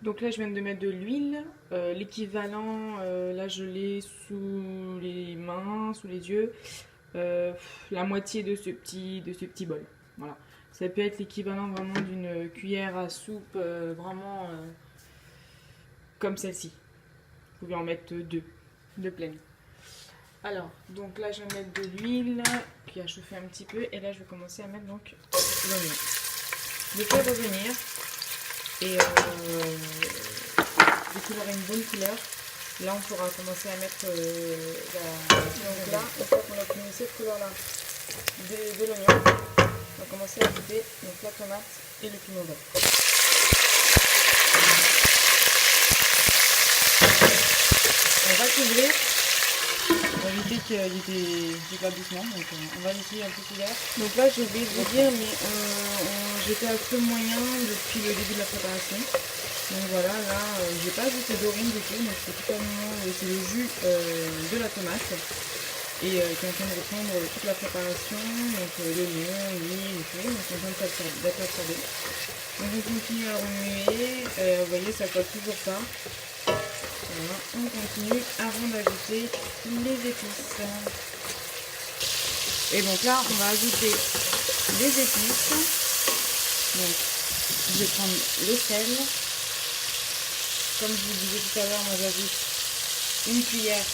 Donc là, je viens de mettre de l'huile. L'équivalent, là, je l'ai sous les mains, sous les yeux. La moitié de ce petit bol. Voilà. Ça peut être l'équivalent vraiment d'une cuillère à soupe, vraiment comme celle-ci. Vous pouvez en mettre deux pleines. Alors, donc là, je vais mettre de l'huile qui a chauffé un petit peu. Et là, je vais commencer à mettre donc l'oignon. Je le fais revenir. Et dès qu'il aura une bonne couleur, là on pourra commencer à mettre donc là, une fois qu'on a obtenu cette couleur-là de l'oignon, on va commencer à ajouter donc la tomate et le piment vert. On va couvrir pour éviter qu'il y ait des éclabissements, donc on va laisser un peu couvert. Donc là je vais vous dire, mais j'étais à feu moyen depuis le début de la préparation. Donc voilà, là j'ai pas ajouté d'orine du tout, donc c'est totalement c'est le jus de la tomate et qui est en train de reprendre toute la préparation, donc l'oignon, l'huile et tout, donc c'est en train d'être absorbé. Donc on continue à remuer, vous voyez ça colle toujours pas. Voilà, on continue avant d'ajouter les épices. Et donc là on va ajouter les épices. Donc je vais prendre le sel. Comme je vous disais tout à l'heure, moi j'ajoute une cuillère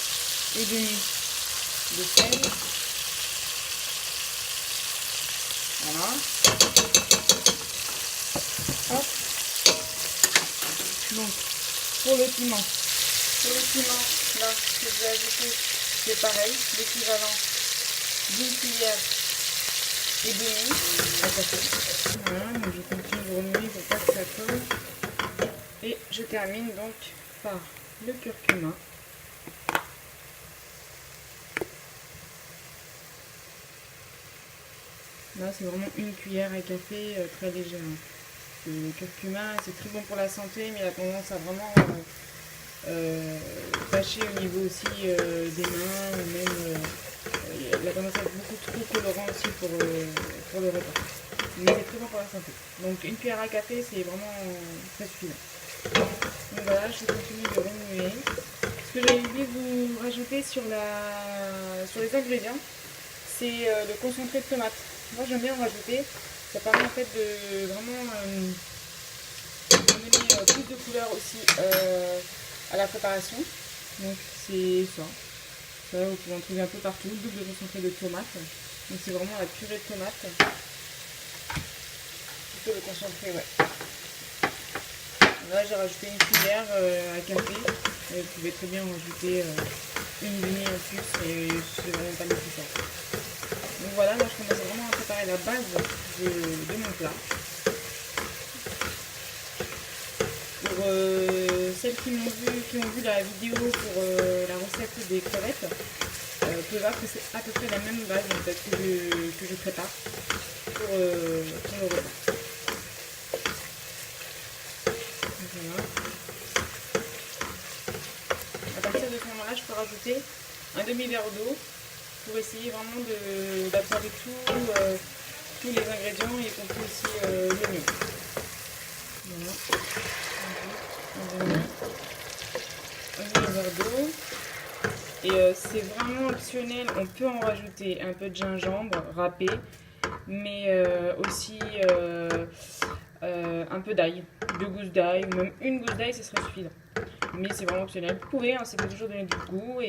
et demie de sel. Voilà. Hop. Donc pour le piment, là ce que je vais ajouter, c'est pareil, l'équivalent d'une cuillère et demie à café. Voilà, donc je continue de remuer pour pas que ça colle. Et je termine donc par le curcuma. Là, c'est vraiment une cuillère à café très légère. Le curcuma, c'est très bon pour la santé, mais il a tendance à vraiment fâcher au niveau aussi des mains, ou même il a tendance à être beaucoup trop colorant aussi pour le repas. Mais c'est très bon pour la santé. Donc une cuillère à café, c'est vraiment très suffisant. Donc voilà, je continue de remuer. Ce que j'ai oublié de vous rajouter sur les ingrédients, c'est le concentré de tomate. Moi j'aime bien en rajouter. Ça permet en fait de vraiment donner plus de couleur aussi à la préparation. Donc c'est ça. Ça, vous pouvez en trouver un peu partout. Double concentré de tomate. Donc c'est vraiment la purée de tomate. Plutôt le concentré, ouais. Là j'ai rajouté une cuillère à café. Vous pouvez très bien en rajouter une demi en plus et c'est vraiment pas nécessaire. Donc voilà, là je commence vraiment à préparer la base de mon plat. Pour celles qui ont vu la vidéo pour la recette des crevettes, peuvent voir que c'est à peu près la même base en fait, que je prépare pour le repas. Voilà. À partir de ce moment-là, je peux rajouter un demi-verre d'eau pour essayer vraiment d'absorber tous les ingrédients, y compris aussi l'oignon. Voilà. Un demi-verre d'eau. Et c'est vraiment optionnel, on peut en rajouter un peu de gingembre râpé, mais aussi un peu d'ail, 2 gousses d'ail, ou même une gousse d'ail, ce serait suffisant. Mais c'est vraiment optionnel. Vous pouvez, hein, ça peut toujours donner du goût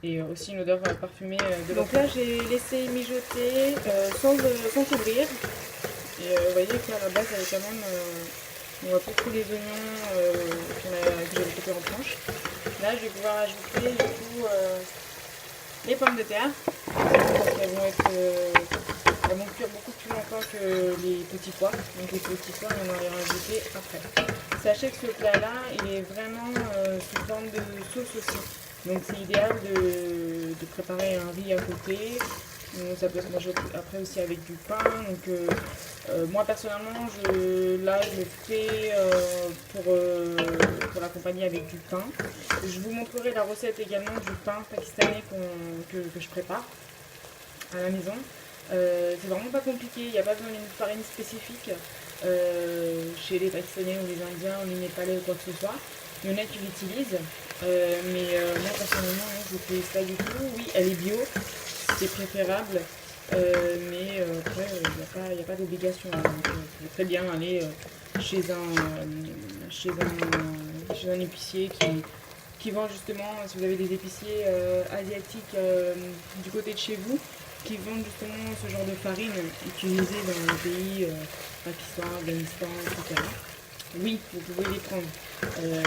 et aussi une odeur parfumée de votre. Donc là, j'ai laissé mijoter sans couvrir. Et vous voyez qu'à la base, elle est quand même. On voit plus tous les oignons que j'avais coupés en tranches. Là, je vais pouvoir ajouter du coup les pommes de terre. Parce qu'elles elles vont cuire beaucoup plus longtemps que les petits pois. Donc les petits pois, on va les rajouter après. Sachez que ce plat-là, il est vraiment sous forme de sauce aussi. Donc c'est idéal de préparer un riz à côté. Ça peut se manger après aussi avec du pain. Donc moi personnellement, je le fais pour l'accompagner avec du pain. Je vous montrerai la recette également du pain pakistanais que je prépare à la maison. C'est vraiment pas compliqué, il n'y a pas besoin d'une farine spécifique. Chez les Pakistanais ou les Indiens ou les Népalais ou quoi que ce soit. Il y en a qui l'utilisent, moi personnellement, je ne l'utilise pas du tout. Oui, elle est bio, c'est préférable, après, il n'y a pas d'obligation. Donc, vous pouvez très bien aller chez un épicier qui vend justement, si vous avez des épiciers asiatiques du côté de chez vous, qui vendent justement ce genre de farine utilisée dans les pays Pakistan, Afghanistan, etc. Oui, vous pouvez les prendre.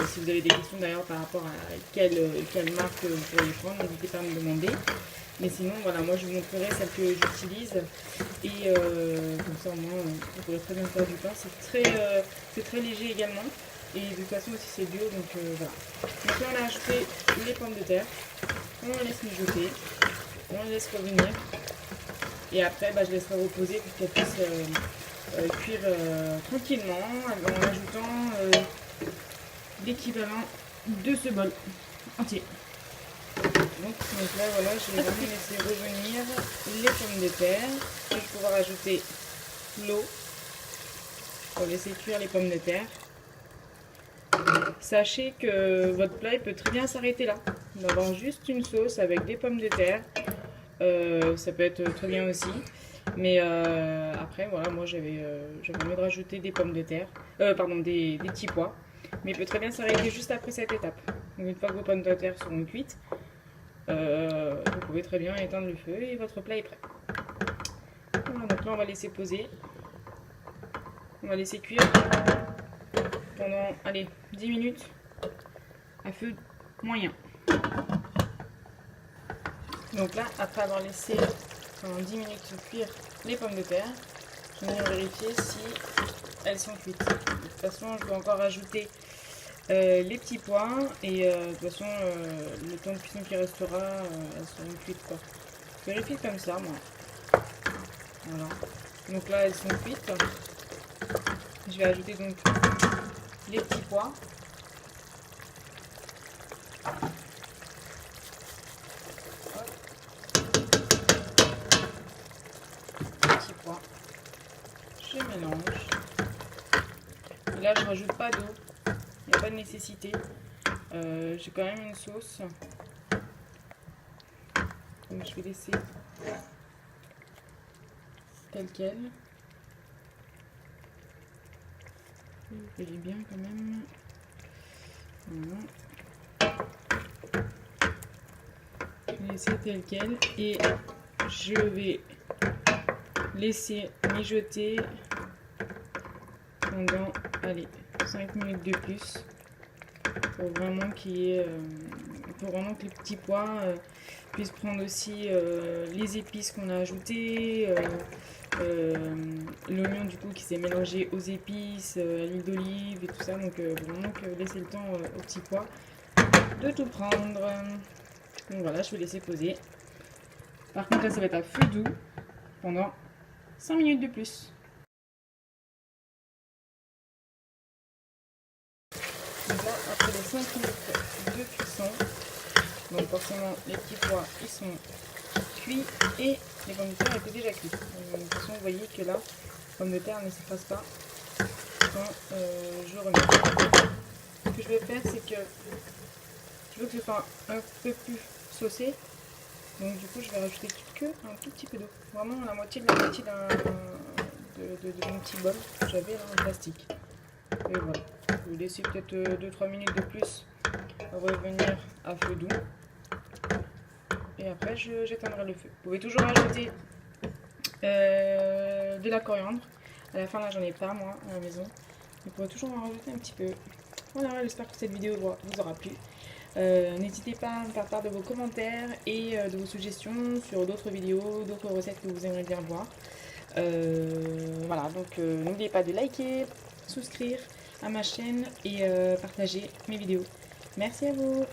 Si vous avez des questions d'ailleurs par rapport à quelle marque vous pourriez prendre, n'hésitez pas à me demander. Mais sinon, voilà, moi je vous montrerai celle que j'utilise. Et comme ça, au moins, vous pourrez très bien faire du pain. C'est très léger également. Et de toute façon aussi c'est bio, donc voilà. Donc là on a ajouté les pommes de terre. On les laisse mijoter. On les laisse revenir. Et après, je laisserai reposer pour qu'elles puissent cuire tranquillement en ajoutant l'équivalent de ce bol entier. Donc là, voilà, je vais vraiment laisser revenir les pommes de terre. Je vais pouvoir ajouter l'eau pour laisser cuire les pommes de terre. Sachez que votre plat il peut très bien s'arrêter là. D'avoir juste une sauce avec des pommes de terre. Ça peut être très bien aussi. Mais après, voilà, moi j'avais envie de rajouter des pommes de terre. Des petits pois. Mais il peut très bien s'arrêter juste après cette étape. Donc, une fois que vos pommes de terre seront cuites, vous pouvez très bien éteindre le feu et votre plat est prêt. Voilà, donc là on va laisser poser. On va laisser cuire pendant, allez, 10 minutes à feu moyen. Donc là, après avoir laissé pendant 10 minutes cuire les pommes de terre, je vais venir vérifier si elles sont cuites. De toute façon, je vais encore ajouter les petits pois et de toute façon, le temps de cuisson qui restera, elles seront cuites quoi. Je vérifie comme ça, moi. Voilà. Donc là, elles sont cuites. Je vais ajouter donc les petits pois. Petits pois. Je mélange. Et là, je rajoute pas d'eau. Il n'y a pas de nécessité. J'ai quand même une sauce. Donc je vais laisser telle quelle. Je vais bien quand même. Voilà. Je vais laisser telle quelle et je vais laisser mijoter pendant, allez, 5 minutes de plus pour vraiment que les petits pois puissent prendre aussi les épices qu'on a ajoutées, l'oignon du coup qui s'est mélangé aux épices, à l'huile d'olive et tout ça, donc vraiment que laisser le temps aux petits pois de tout prendre. Donc voilà, je vais laisser poser. Par contre là ça va être à feu doux pendant 5 minutes de plus. Donc là, après les 5 minutes de cuisson, donc forcément les petits pois ils sont cuits et les pommes de terre étaient déjà cuites. De toute façon vous voyez que là, les pommes de terre ne s'effacent pas quand je remets. Ce que je vais faire c'est que je veux que ce soit un peu plus saucé. Donc du coup je vais rajouter que un tout petit peu d'eau. Vraiment la moitié de mon petit bol que j'avais là en plastique. Et voilà. Je vais laisser peut-être 2-3 minutes de plus revenir à feu doux. Et après j'éteindrai le feu. Vous pouvez toujours ajouter de la coriandre. À la fin là j'en ai pas moi à la maison. Vous pourrez toujours en rajouter un petit peu. Voilà, j'espère que cette vidéo vous aura plu. N'hésitez pas à me faire part de vos commentaires et de vos suggestions sur d'autres vidéos, d'autres recettes que vous aimeriez bien voir. Voilà, donc n'oubliez pas de liker, souscrire à ma chaîne et partager mes vidéos. Merci à vous.